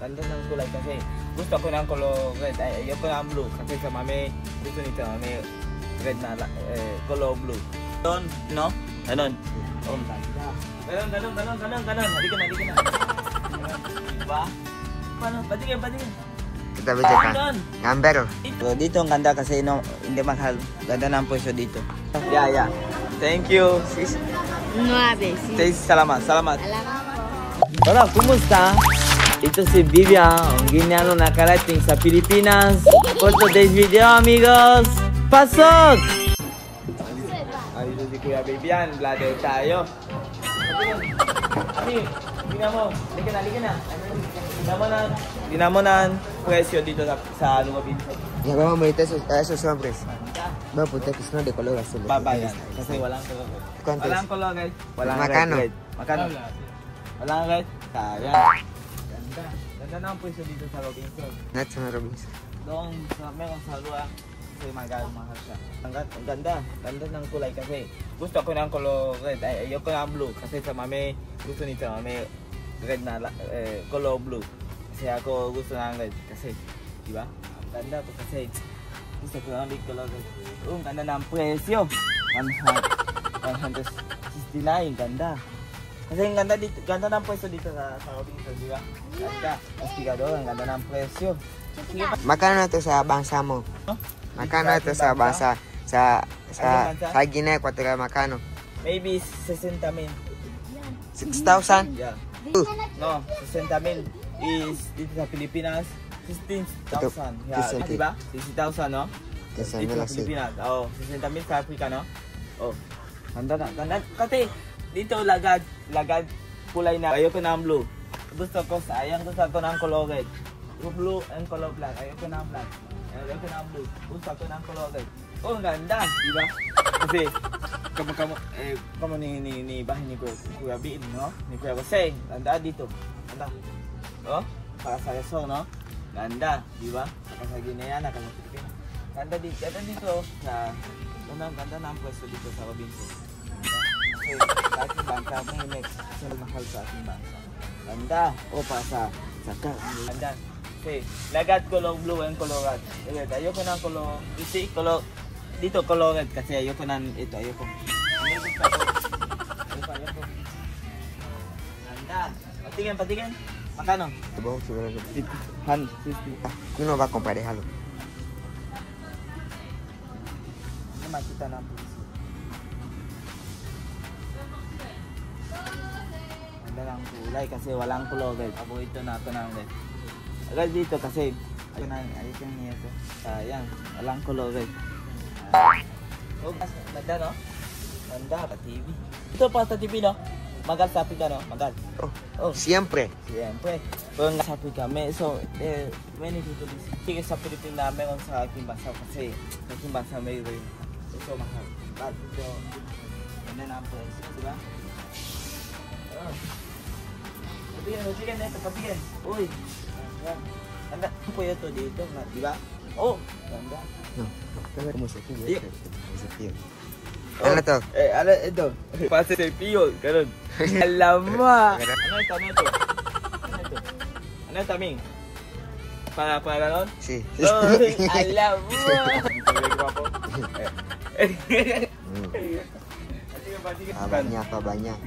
ganda ng kulay kasi gusto ko ng color red. Ay, ayoko ng blue kasi sa mami gusto nito mami red na color blue. Doon, no? Ganon. Oh, ganda. Ganon. Halika na. Diba? Paano? Patingin. Kita baca kan. Gambar. So, dito ang ganda kasi no, hindi mahal. Ganda ng presyo dito. Yeah. Thank you, sis. 9. Sis, salamat. Hola, kumusta? Ito si Vivian, ang ginano nakarating sa Pilipinas. For today's video, amigos. Pasok! Dito si Kuya Vivian, vlogger tayo. Ami, tingnan mo. Halika na. Tingnan mo na ang presyo dito sa Lumabin. Ya vamos a meter esos hombres. Va a apuntar que no de color azul. Babayan. Kasi walang color. ¿Cuánto Walang es? color, guys. Walang Makano? red. Makano? Walang red. Sayang. Ganda na ang presyo dito sa Robinson. Nacho na Robinson. Doon sa meron sa luwa. Kasi mahal siya. Ang ganda. Ganda ng kulay kasi gusto ko ng color red. Ay, ayoko ng blue. Kasi sa mami gusto nito mami red na color blue. Kasi ako gusto ng red. Kasi, di ba? Ang ganda to kasi gusto ko ng red color red. Ang ganda ng presyo. 169. Ganda. Kasi ang ganda ng presyo dito sa Robinson, di ba? Ganda. Hostigador, ang ganda ng presyo. Magkano ito sa bansa mo? Huh? Magkano ito sa bansa? Sa Guinea Equatorial, magkano? Maybe 60,000. 6,000? Yeah. No, 60,000 is dito sa Pilipinas 16,000. Yeah, di ba? 60,000, no? Dito sa Pilipinas. Oh, 60,000 sa Africa, no? Oh. Ganda. Kasi dito lagad kulay na. Ayoko ng blue. Gusto ko ng color red. Blue and color black. Ayoko ng black. Ayoko ng blue. Gusto ko ng color red. Oh, ganda, di ba? Kasi kamu ni bahay ni Kuya Bin, no? Ni Kuya Jose. Ganda dito. Ganda. Oh, para sa Resort, no? Ganda, di ba? Saka sa Guinea, sa Pilipinas. Ganda dito sa ganda ng pwesto dito sa Robinson. Kasi sa ating bansa, may next. Kasi mahal sa ating bansa. Ganda. O, para sa saka. Ganda. Okay, lagat color blue and color red. Ayoko ng color, dito color red kasi ayoko ng ito, ayoko. Ayoko. Ganda. Patingin. Magkano? Supongo que seguro. 150. Uno va a comprar, déjalo. Ano makita ng puso? Ganda lang kulay kasi walang color red. Paborito na ako ng red. Agad dito kasi ayoko niya ito. Sayang, walang color red. Oh, ganda, no? Ganda, pa TV. Ito pa sa TV, no? Magal sa Africa, no? Magal. Oh, siempre. Pero nga sa Africa, many people sige sa Pilipinas meron sa aking bansa kasi sa aking bansa may rin. So, mahal. But ito, ganda na ang presyo, di ba? Patingin na ito, patingin. Uy, ganda po ito dito, di ba? Oh, ganda. No, como se pide. Ano to? Ano ito? Pase sa piyo, ganun. Alam mo. Ano ito? Ano ito, Ming? Para ganon? Sí. Oh, alam mo. Banyak.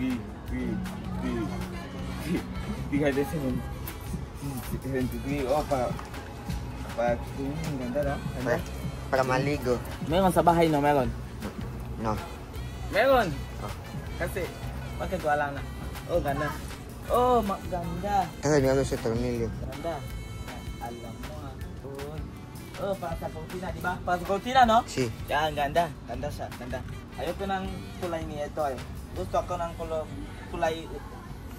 Tiga desa nun. Oh, para ganda, no? Para maligo. Meron sa bahay, no? Meron? No. Meron. Oh. Kasi, bakit wala na? Oh, ganda. Oh, maganda. Kasi niya sa tornilyo. Ganda. Alam mo, oh, para sa cortina, di ba? Para sa cortina, no? Si. Yan, ganda. Ganda siya, ganda. Ayoko ng kulay niya ito, eh. Gusto ko ng kulay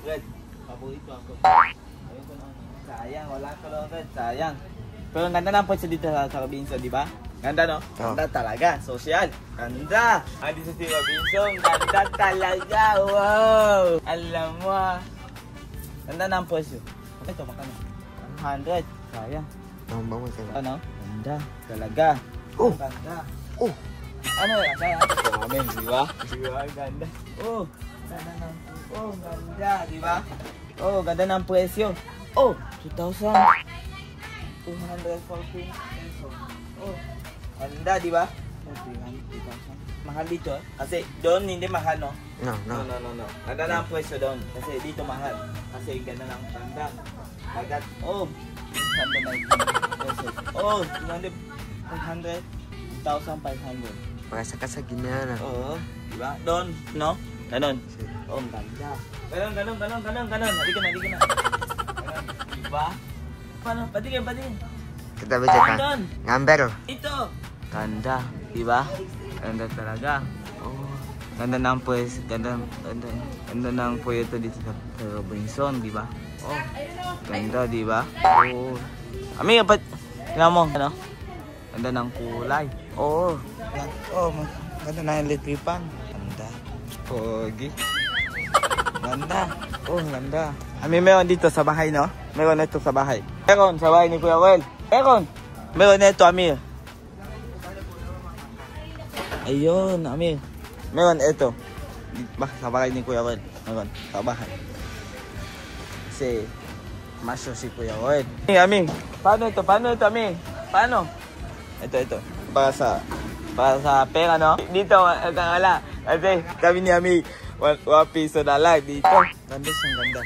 red. Paborito ako. Ayoko ng sayang, wala color red, sayang. Pero ang ganda ng pwesto dito sa Robinson, di ba? Ganda, no? Ganda talaga. Social. Ganda. Dito si Robinson. Ganda talaga. Wow. Alam mo. Ganda ng pwesto. Ito, makano? 100. Sayang. Bangun sa. Ano? Ganda. Talaga. Oh. Ganda. Oh. Ano? Ganda. Amen, di ba? Di ba? Ganda. Oh. Ganda ng. Oh, ganda. Di ba? Oh, ganda ng presyo. Oh. 2,000. 214 pesos. Oh, ganda, di ba? 300,000. Mahal dito, kasi doon hindi mahal, no? No. Ganda na ang pwesto doon, kasi dito mahal. Kasi ganda ng ganda. Agad, oh, 190 pesos. Oh, 200, 1,500. Para sa kasaginana. Oo, di ba? Doon, no? Ganon. Oh, ang ganda. Ganon. Halika na. Ganon, di ba? Paano? Patingin. Kita baca ka. Doon. Ngamber. Ito. Ganda, di ba? Ganda talaga. Oh, ganda ng pues, ganda ng puweto dito sa Robinson, di ba? Oh, ganda, di ba? Oh. Ami, tingnan mo, ano? Ganda ng kulay. Oh, ganda na yung electric fan. Ganda. Pogi. Ganda. Oh, ganda. Ami, meron dito sa bahay, no? Meron na ito sa bahay. Meron sa bahay ni Kuya Well. Meron na ito, Amir. Ayun, Amir. Meron ito. Sa bahay ni Kuya Well. Meron, sa bahay. Kasi, masyo si Kuya Well. Amir, paano ito, Amir? Paano? Ito. Para sa pera, no? Dito, wala. Kasi, kami ni Amir, 1 piso na lang dito. Ganda siyang ganda.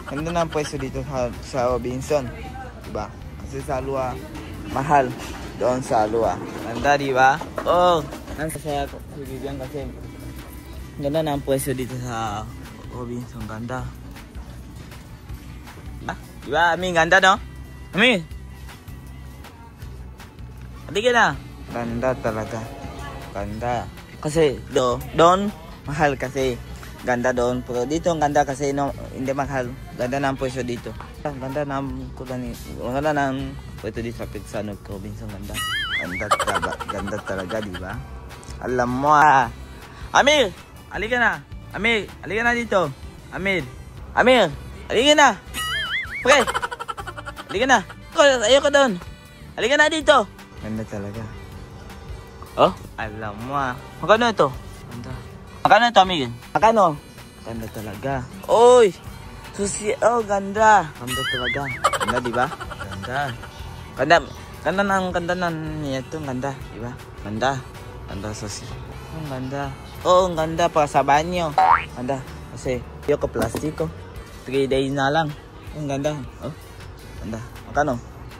Ganda na ang pwesto dito sa Robinson. Diba? Kasi sa Alua, mahal. Doon sa Alua. Ganda, diba? Oh! Nansasaya ko si Vivian kasi ganda na ang pwesto dito sa Robinson. Ganda. Ah, diba? Ami, ganda, no? Ami! Halika na. Ganda talaga. Ganda. Kasi doon, mahal kasi. Ganda doon. Pero dito ang ganda kasi no, hindi mahal. Ganda na ang pwesto dito. Ganda na ang pwesto dito sa Pizzano Robinson. Ganda talaga, di ba? Alam mo Amir! Halika na. Amir! Halika na dito. Amir! Halika na. Pre! Halika na. Ayoko doon. Halika na dito. Ganda talaga. Oh, alam mo Magkano ito? Ganda. Magkano ito, Amir? Magkano? Ganda talaga. Oy! Susi, oh, ganda. Ganda talaga. Ganda, di ba? Ganda. Ganda ng ito. Ganda, di ba? Ganda, susi. Ang ganda. Oh, ang ganda para sa banyo. Ganda. Kasi, ayoko plastiko. 3 days na lang. Ang ganda. Oh, ganda. Magkano?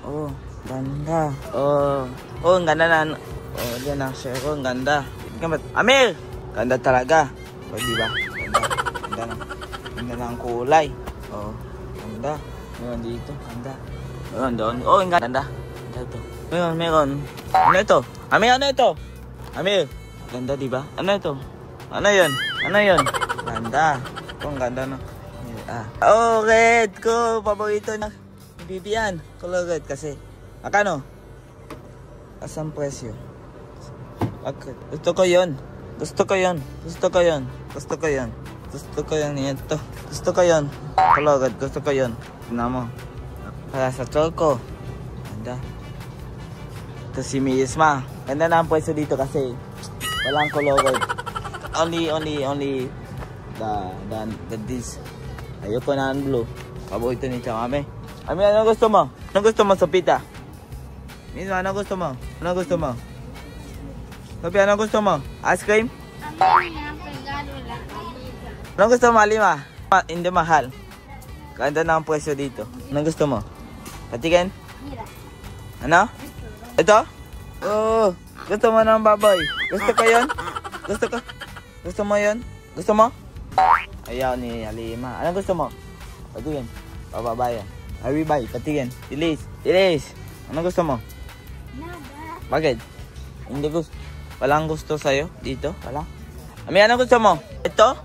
Oh, ganda. Oh, ang ganda na. Oh, diyan ang share ko. Ang ganda. Amir! Ganda talaga. Oh, di ba? Ganda. Ganda ng kulay. Oh, ganda. Meron dito. Ganda. Meron doon. Oh, ang ganda. Ganda ito. Meron. Ano ito? Amir, ano ito? Amir. Ganda, di ba? Ano ito? Ano yun? Ganda. Oh, ang ganda, no? Oh, red ko. Paborito na. Bibian. Color red kasi. Akano? Asang presyo? Gusto ko yun. Ito. Gusto ko yun. Color red. Gusto ko yun. Tignan mo. Para sa choco. Ganda. Ito si Miisma. Ganda na ang pwesto dito kasi walang color red. Only the this. Ayoko na ang blue. Paborito ni Chawame. Ami, ano gusto mo? Ano gusto mo sa pita? Miisma, ano gusto mo? Sophie, ano gusto mo? Ice cream? Ano gusto mo, Alima? Hindi mahal. Ganda na ang presyo dito. Ano gusto mo? Patikin? Ano? Ito? Oh, gusto mo ng baboy? Gusto ko yun? Gusto mo yun? Gusto mo? Ayaw ni Alima. Ano gusto mo? Patikin. Pababayan. Aribay, patikin. Ilis. Ano gusto mo? Bakit? Hindi gusto. Walang gusto sa'yo dito? Wala? Ami, ano gusto mo? Ito?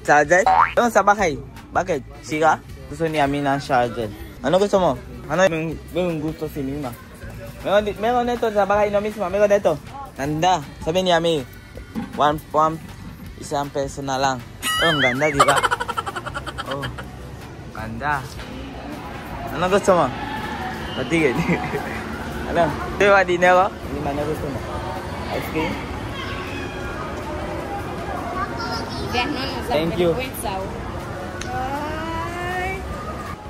Charger? Yung sa bahay. Bakit? Sira? Gusto ni Ami ng charger. Ano gusto mo? Ano yung gusto si Mima? Meron nito sa bahay na mismo. Meron nito. Ganda. Sabi ni Ami, 1 peso na lang. Oh, ang ganda, di ba? Oh, ganda. Ano gusto mo? Patigil. Ano? Di ba, dinero? Hindi man, ano gusto mo? Ice cream? Thank you.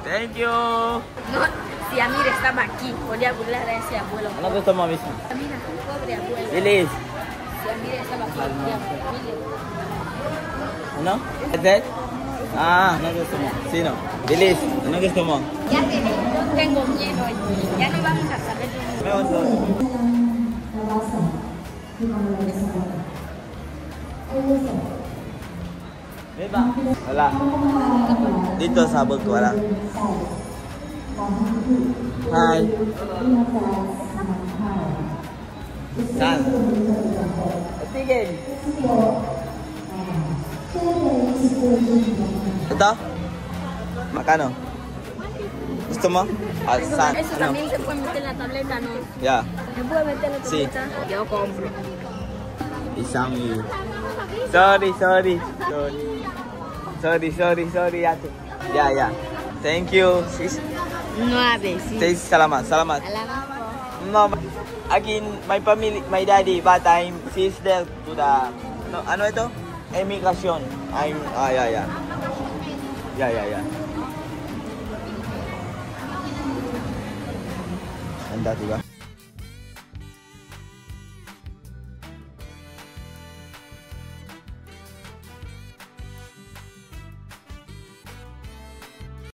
Thank you. No, si Amir estaba aquí, podía burlar a ese abuelo. Ano gusto mo, miss? Mira, pobre abuelo. Bilis. Si Amir estaba aquí, podía burlarle. Ano? Ted? Ah, ano gusto mo? Sino? Bilis. Ano gusto mo? Ya que no tengo miedo, ya no vamos a saber dónde. Meron doon. Diba? Wala. Dito sa abog ko, wala. Hi. Saan? Tigil. Ito? Magkano? Gusto mo? Ah, saan? Eso Ano? también se puede meter en la tableta, ¿no? Yeah. ¿Se puede meter en la Sí. tableta? Yo compro. Isang you. Sorry, ate. Yeah. Thank you, sis. 9, sí. Sis, salamat. Salamat po. No, again, my family, my daddy, but she's there to the, no, ano ito? Emigration. Yeah. Ganda, diba?